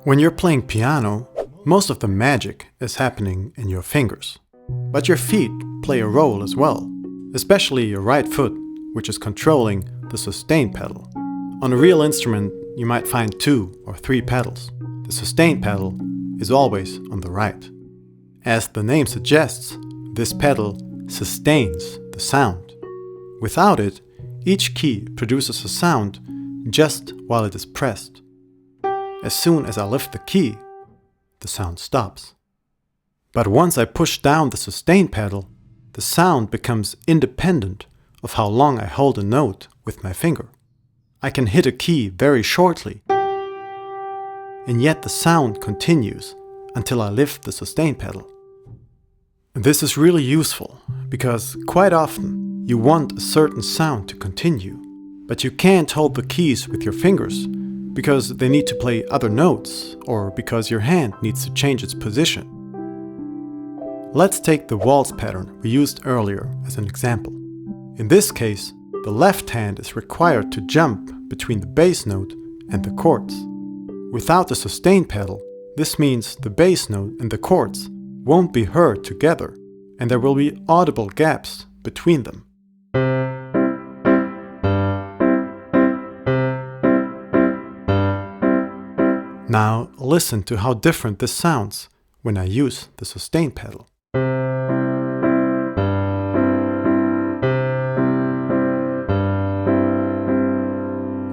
When you're playing piano, most of the magic is happening in your fingers. But your feet play a role as well, especially your right foot, which is controlling the sustain pedal. On a real instrument, you might find 2 or 3 pedals. The sustain pedal is always on the right. As the name suggests, this pedal sustains the sound. Without it, each key produces a sound just while it is pressed. As soon as I lift the key, the sound stops. But once I push down the sustain pedal, the sound becomes independent of how long I hold a note with my finger. I can hit a key very shortly, and yet the sound continues until I lift the sustain pedal. This is really useful because quite often you want a certain sound to continue, but you can't hold the keys with your fingers because they need to play other notes or because your hand needs to change its position. Let's take the waltz pattern we used earlier as an example. In this case, the left hand is required to jump between the bass note and the chords. Without the sustain pedal, this means the bass note and the chords won't be heard together, and there will be audible gaps between them. Now listen to how different this sounds when I use the sustain pedal.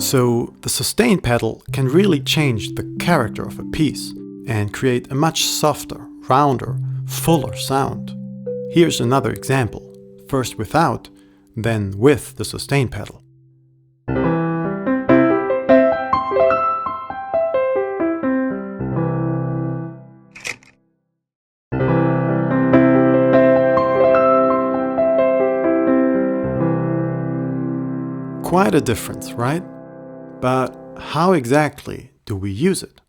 So the sustain pedal can really change the character of a piece and create a much softer, rounder, fuller sound. Here's another example, first without, then with the sustain pedal. Quite a difference, right? But how exactly do we use it?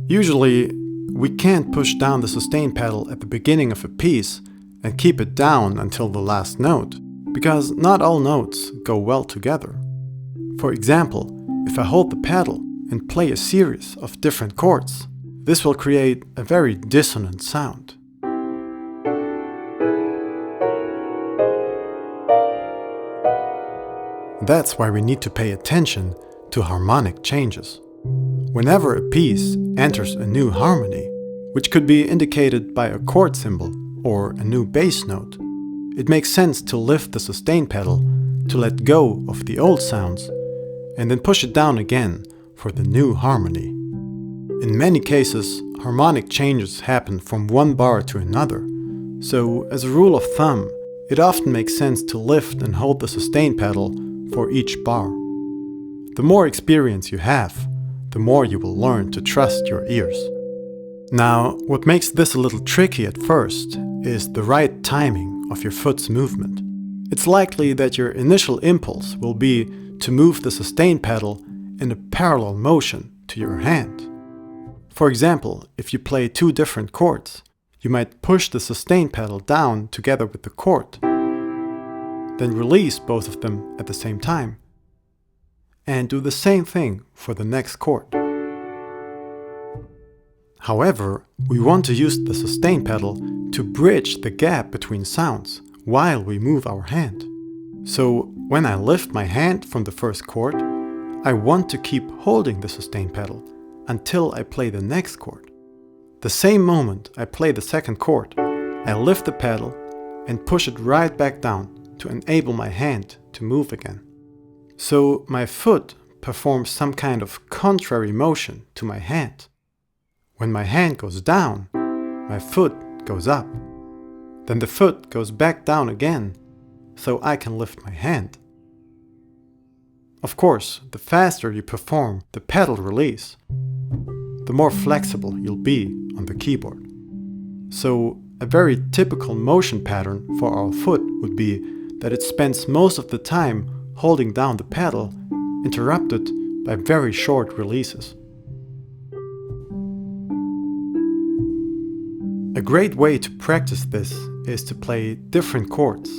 Usually, we can't push down the sustain pedal at the beginning of a piece and keep it down until the last note, because not all notes go well together. For example, if I hold the pedal and play a series of different chords, this will create a very dissonant sound. That's why we need to pay attention to harmonic changes. Whenever a piece enters a new harmony, which could be indicated by a chord symbol or a new bass note, it makes sense to lift the sustain pedal to let go of the old sounds and then push it down again for the new harmony. In many cases, harmonic changes happen from one bar to another, so as a rule of thumb, it often makes sense to lift and hold the sustain pedal for each bar. The more experience you have, the more you will learn to trust your ears. Now, what makes this a little tricky at first is the right timing of your foot's movement. It's likely that your initial impulse will be to move the sustain pedal in a parallel motion to your hand. For example, if you play 2 different chords, you might push the sustain pedal down together with the chord, then release both of them at the same time, and do the same thing for the next chord. However, we want to use the sustain pedal to bridge the gap between sounds while we move our hand. So when I lift my hand from the first chord, I want to keep holding the sustain pedal until I play the next chord. The same moment I play the second chord, I lift the pedal and push it right back down to enable my hand to move again. So my foot performs some kind of contrary motion to my hand. When my hand goes down, my foot goes up. Then the foot goes back down again, so I can lift my hand. Of course, the faster you perform the pedal release, the more flexible you'll be on the keyboard. So a very typical motion pattern for our foot would be that it spends most of the time holding down the pedal, interrupted by very short releases. A great way to practice this is to play different chords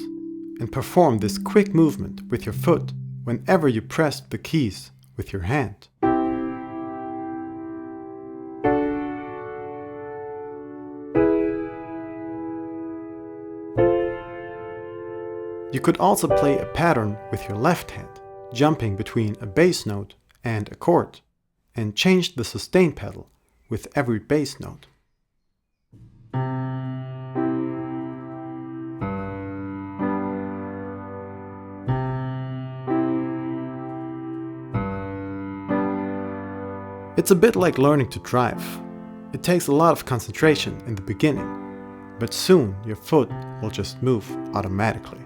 and perform this quick movement with your foot whenever you press the keys with your hand. You could also play a pattern with your left hand, jumping between a bass note and a chord, and change the sustain pedal with every bass note. It's a bit like learning to drive. It takes a lot of concentration in the beginning, but soon your foot will just move automatically.